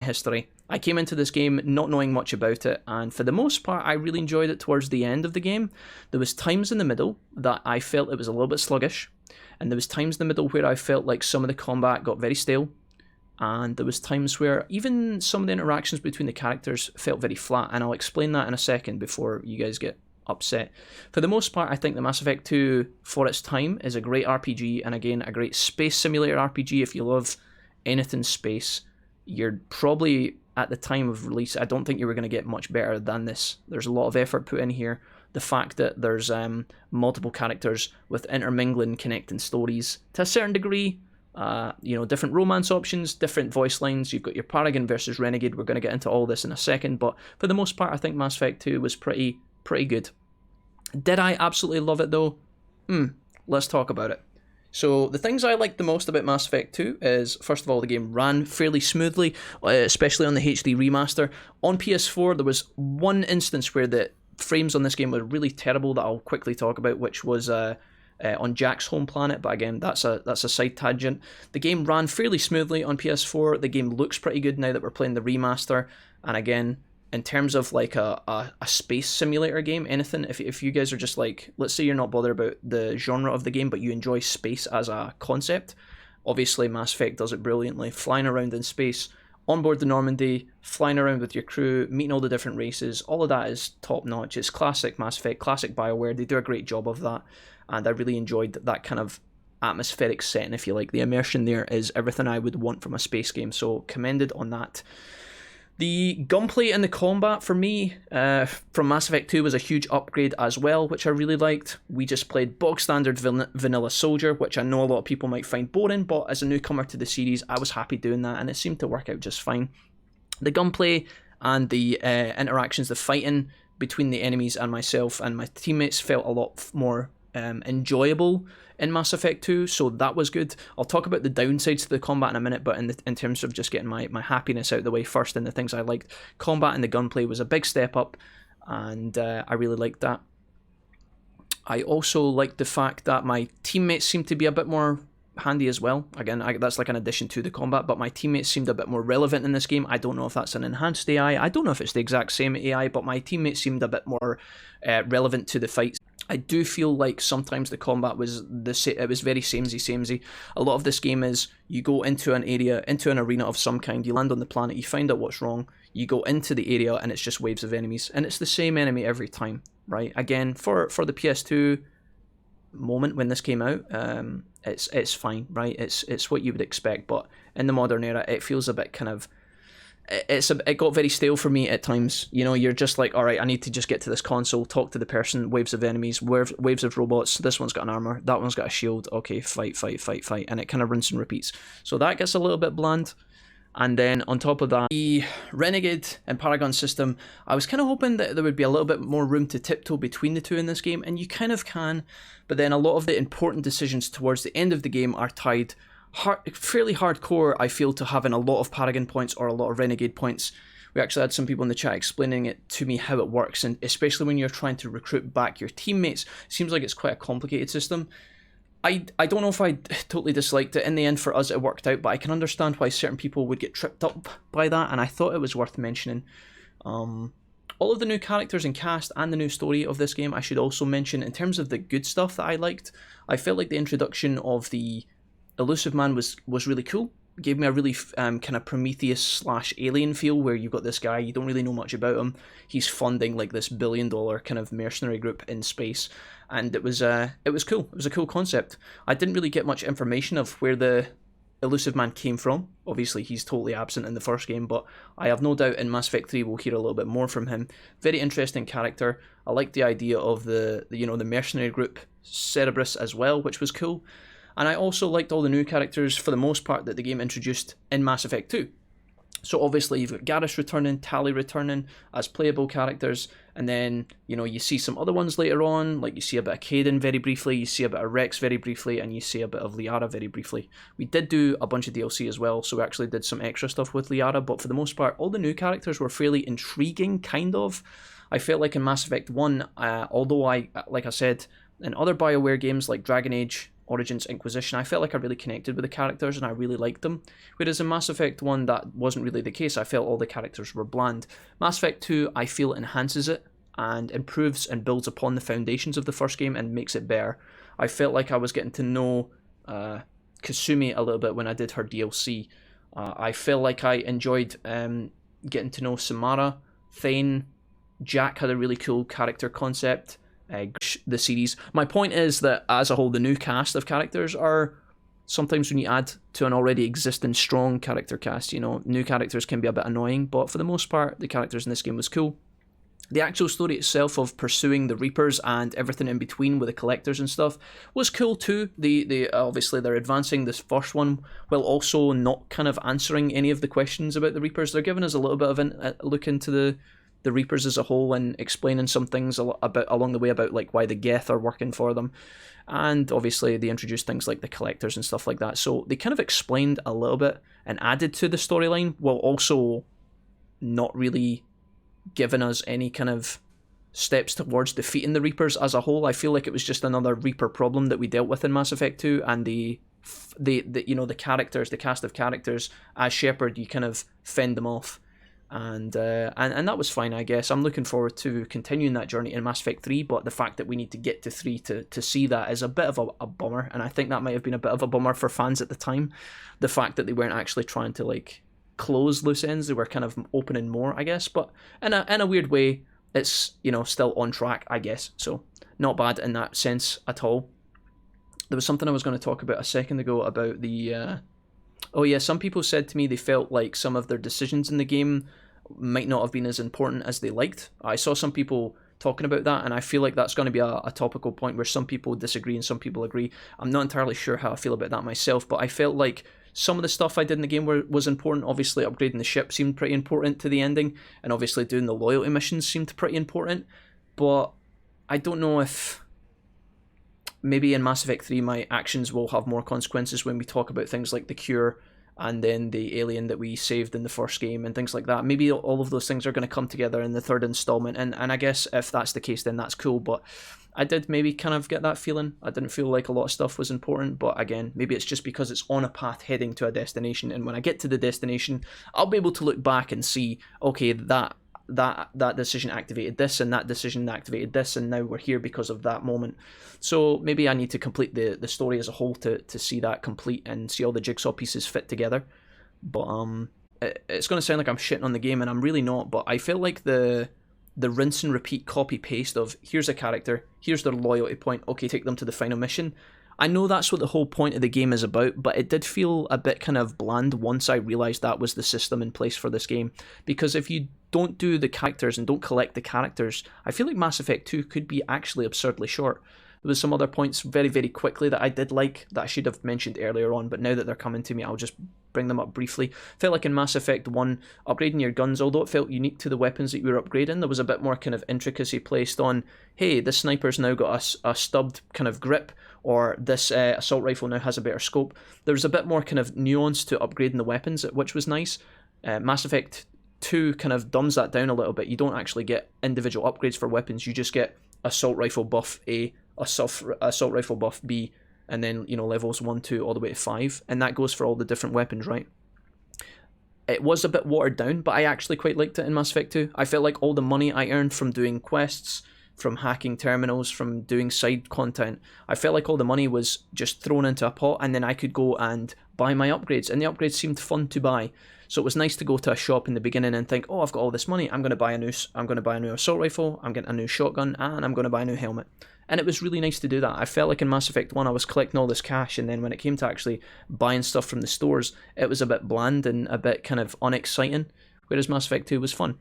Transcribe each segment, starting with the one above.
history. I came into this game not knowing much about it, and for the most part, I really enjoyed it towards the end of the game. There was times in the middle that I felt it was a little bit sluggish, and there was times in the middle where I felt like some of the combat got very stale, and there was times where even some of the interactions between the characters felt very flat, and I'll explain that in a second before you guys get upset. For the most part, I think the Mass Effect 2, for its time, is a great RPG, and again, a great space simulator RPG. If you love anything space, you're probably, at the time of release, I don't think you were going to get much better than this. There's a lot of effort put in here. The fact that there's multiple characters with intermingling, connecting stories to a certain degree, different romance options, different voice lines. You've got your Paragon versus Renegade. We're going to get into all this in a second, but for the most part, I think Mass Effect 2 was pretty good. Did I absolutely love it though? Let's talk about it. So the things I liked the most about Mass Effect 2 is, first of all, the game ran fairly smoothly, especially on the HD remaster. On PS4, there was one instance where the frames on this game were really terrible that I'll quickly talk about, which was on Jack's home planet, but again, that's a side tangent. The game ran fairly smoothly on PS4. The game looks pretty good now that we're playing the remaster, and again, in terms of like a space simulator game, anything, if you guys are just like, let's say you're not bothered about the genre of the game, but you enjoy space as a concept, obviously Mass Effect does it brilliantly. Flying around in space, on board the Normandy, flying around with your crew, meeting all the different races, all of that is top notch. It's classic Mass Effect, classic BioWare. They do a great job of that, and I really enjoyed that kind of atmospheric setting, if you like. The immersion there is everything I would want from a space game, so commended on that. The gunplay and the combat, for me, from Mass Effect 2 was a huge upgrade as well, which I really liked. We just played bog standard vanilla soldier, which I know a lot of people might find boring, but as a newcomer to the series, I was happy doing that, and it seemed to work out just fine. The gunplay and the interactions, the fighting between the enemies and myself and my teammates felt a lot more enjoyable in Mass Effect 2, so that was good. I'll talk about the downsides to the combat in a minute, but in terms of just getting my happiness out of the way first and the things I liked, combat and the gunplay was a big step up, and I really liked that. I also liked the fact that my teammates seemed to be a bit more handy as well. Again, that's like an addition to the combat, but my teammates seemed a bit more relevant in this game. I don't know if that's an enhanced AI, I don't know if it's the exact same AI, but my teammates seemed a bit more relevant to the fights. I do feel like sometimes the combat was it was very samey. A lot of this game is you go into an area, into an arena of some kind, you land on the planet, you find out what's wrong, you go into the area and it's just waves of enemies, and it's the same enemy every time, right? Again, for the PS2 moment when this came out, it's fine, right? It's what you would expect, but in the modern era, it feels a bit kind of, it got very stale for me at times. You know, you're just like, all right, I need to just get to this console, talk to the person, waves of enemies, waves of robots, this one's got an armor, that one's got a shield, okay, fight, and it kind of rinse and repeats. So that gets a little bit bland. And then on top of that, the Renegade and Paragon system, I was kind of hoping that there would be a little bit more room to tiptoe between the two in this game, and you kind of can, but then a lot of the important decisions towards the end of the game are tied fairly hardcore, I feel, to having a lot of Paragon points or a lot of Renegade points. We actually had some people in the chat explaining it to me how it works, and especially when you're trying to recruit back your teammates, it seems like it's quite a complicated system. I don't know if I totally disliked it. In the end, for us, it worked out, but I can understand why certain people would get tripped up by that, and I thought it was worth mentioning. All of the new characters and cast and the new story of this game, I should also mention, in terms of the good stuff that I liked, I felt like the introduction of the Elusive Man was really cool. It gave me a really kind of Prometheus/Alien feel, where you've got this guy, you don't really know much about him. He's funding like this $1 billion kind of mercenary group in space, and it was cool. It was a cool concept. I didn't really get much information of where the Elusive Man came from. Obviously, he's totally absent in the first game, but I have no doubt in Mass Effect 3 we'll hear a little bit more from him. Very interesting character. I like the idea of the mercenary group Cerberus as well, which was cool. And I also liked all the new characters, for the most part, that the game introduced in Mass Effect 2. So obviously you've got Garrus returning, Tali returning as playable characters, and then, you see some other ones later on, like you see a bit of Kaidan very briefly, you see a bit of Rex very briefly, and you see a bit of Liara very briefly. We did do a bunch of DLC as well, so we actually did some extra stuff with Liara, but for the most part, all the new characters were fairly intriguing, kind of. I felt like in Mass Effect 1, although like I said, in other BioWare games like Dragon Age, Origins Inquisition, I felt like I really connected with the characters and I really liked them. Whereas in Mass Effect 1, that wasn't really the case. I felt all the characters were bland. Mass Effect 2, I feel enhances it and improves and builds upon the foundations of the first game and makes it better. I felt like I was getting to know Kasumi a little bit when I did her DLC. I feel like I enjoyed getting to know Samara, Thane. Jack had a really cool character concept. The series. My point is that as a whole, the new cast of characters are sometimes when you add to an already existing strong character cast, you know, new characters can be a bit annoying, but for the most part, the characters in this game was cool. The actual story itself of pursuing the Reapers and everything in between with the collectors and stuff was cool too. They obviously they're advancing this first one while also not kind of answering any of the questions about the Reapers. They're giving us a little bit of a look into the Reapers as a whole and explaining some things about along the way about like why the Geth are working for them. And obviously they introduced things like the collectors and stuff like that. So they kind of explained a little bit and added to the storyline while also not really giving us any kind of steps towards defeating the Reapers as a whole. I feel like it was just another Reaper problem that we dealt with in Mass Effect 2, and the you know, the characters, the cast of characters as Shepard, you kind of fend them off. And that was fine, I guess. I'm looking forward to continuing that journey in Mass Effect 3, but the fact that we need to get to 3 to see that is a bit of a bummer, and I think that might have been a bit of a bummer for fans at the time. The fact that they weren't actually trying to like close loose ends, they were kind of opening more, I guess, but in a weird way, it's, you know, still on track, I guess, so not bad in that sense at all. There was something I was going to talk about a second ago about the... Oh yeah, some people said to me they felt like some of their decisions in the game might not have been as important as they liked. I saw some people talking about that, and I feel like that's going to be a topical point where some people disagree and some people agree. I'm not entirely sure how I feel about that myself, but I felt like some of the stuff I did in the game was important. Obviously, upgrading the ship seemed pretty important to the ending, and obviously doing the loyalty missions seemed pretty important, but I don't know if... Maybe in Mass Effect 3 my actions will have more consequences when we talk about things like the cure and then the alien that we saved in the first game and things like that. Maybe all of those things are going to come together in the third installment, and I guess if that's the case then that's cool, but I did maybe kind of get that feeling. I didn't feel like a lot of stuff was important, but again, maybe it's just because it's on a path heading to a destination, and when I get to the destination I'll be able to look back and see, okay, that decision activated this, and that decision activated this, and now we're here because of that moment. So maybe I need to complete the story as a whole to see that complete and see all the jigsaw pieces fit together. But it's going to sound like I'm shitting on the game, and I'm really not, but I feel like the rinse and repeat copy paste of here's a character, here's their loyalty point, okay, take them to the final mission. I know that's what the whole point of the game is about, but it did feel a bit kind of bland once I realised that was the system in place for this game. Because if you don't do the characters and don't collect the characters, I feel like Mass Effect 2 could be actually absurdly short. There was some other points very, very quickly that I did like that I should have mentioned earlier on, but now that they're coming to me, I'll just bring them up briefly. Felt like in Mass Effect 1, upgrading your guns, although it felt unique to the weapons that you were upgrading, there was a bit more kind of intricacy placed on, hey, this sniper's now got a stubbed kind of grip, or this assault rifle now has a better scope. There was a bit more kind of nuance to upgrading the weapons, which was nice. Mass Effect 2 kind of dumbs that down a little bit. You don't actually get individual upgrades for weapons, you just get assault rifle buff A, assault rifle buff B, and then, you know, levels 1, 2, all the way to 5, and that goes for all the different weapons, right? It was a bit watered down, but I actually quite liked it in Mass Effect 2. I felt like all the money I earned from doing quests, from hacking terminals, from doing side content, I felt like all the money was just thrown into a pot, and then I could go and buy my upgrades, and the upgrades seemed fun to buy. So it was nice to go to a shop in the beginning and think, oh, I've got all this money, I'm going to buy a new assault rifle, I'm getting a new shotgun, and I'm going to buy a new helmet. And it was really nice to do that. I felt like in Mass Effect 1 I was collecting all this cash, and then when it came to actually buying stuff from the stores, it was a bit bland and a bit kind of unexciting, whereas Mass Effect 2 was fun.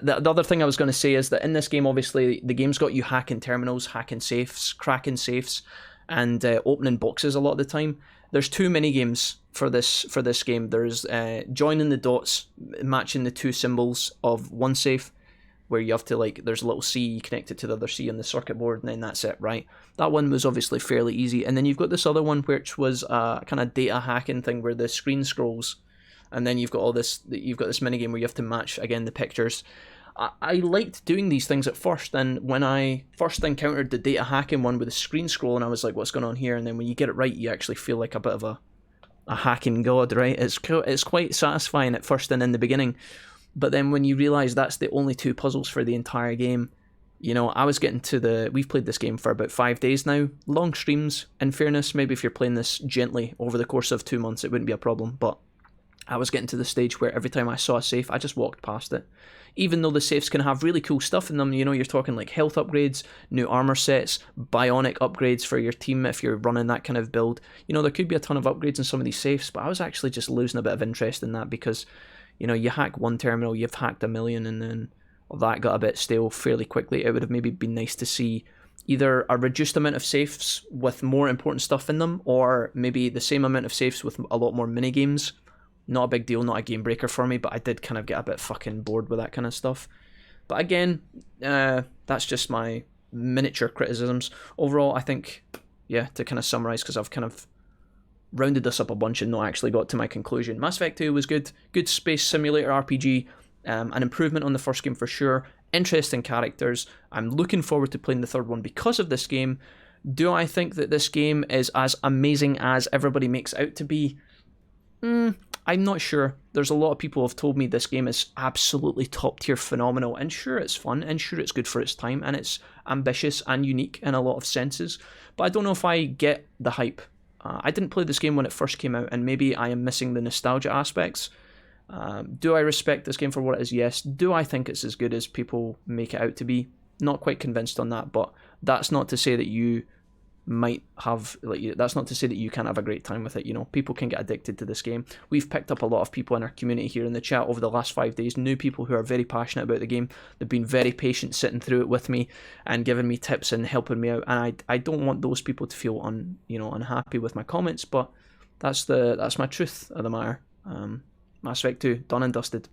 The other thing I was going to say is that in this game, obviously, the game's got you hacking terminals, hacking safes, cracking safes, and opening boxes a lot of the time. There's two mini-games for this game. There's joining the dots, matching the two symbols of one safe, where you have to, like, there's a little C connected to the other C on the circuit board, and then that's it, right? That one was obviously fairly easy. And then you've got this other one, which was a kind of data hacking thing where the screen scrolls, and then you've got this minigame where you have to match, again, the pictures. I liked doing these things at first, and when I first encountered the data hacking one with the screen scroll, and I was like, what's going on here? And then when you get it right, you actually feel like a bit of a hacking god, right? It's quite satisfying at first and in the beginning, but then when you realise that's the only 2 puzzles for the entire game, you know, I was getting to we've played this game for about 5 days now. Long streams, in fairness. Maybe if you're playing this gently over the course of 2 months, it wouldn't be a problem. But I was getting to the stage where every time I saw a safe, I just walked past it. Even though the safes can have really cool stuff in them, you know, you're talking like health upgrades, new armor sets, bionic upgrades for your team if you're running that kind of build. You know, there could be a ton of upgrades in some of these safes, but I was actually just losing a bit of interest in that because, you know, you hack one terminal, you've hacked a million, and then that got a bit stale fairly quickly. It would have maybe been nice to see either a reduced amount of safes with more important stuff in them, or maybe the same amount of safes with a lot more mini games. Not a big deal, not a game breaker for me, but I did kind of get a bit fucking bored with that kind of stuff. But again, that's just my miniature criticisms. Overall, I think, yeah, to kind of summarise, because I've kind of rounded this up a bunch and not actually got to my conclusion. Mass Effect 2 was good. Good space simulator RPG. An improvement on the first game for sure. Interesting characters. I'm looking forward to playing the third one because of this game. Do I think that this game is as amazing as everybody makes out to be? I'm not sure. There's a lot of people have told me this game is absolutely top tier phenomenal, and sure it's fun, and sure it's good for its time, and it's ambitious and unique in a lot of senses, but I don't know if I get the hype. I didn't play this game when it first came out, and maybe I am missing the nostalgia aspects. Do I respect this game for what it is? Yes. Do I think it's as good as people make it out to be? Not quite convinced on that, but that's not to say that you might have, that's not to say that you can't have a great time with it. You know, people can get addicted to this game. We've picked up a lot of people in our community here in the chat over the last 5 days, new people who are very passionate about the game. They've been very patient sitting through it with me and giving me tips and helping me out, and I don't want those people to feel unhappy with my comments, but that's my truth of the matter. Mass Effect 2, done and dusted.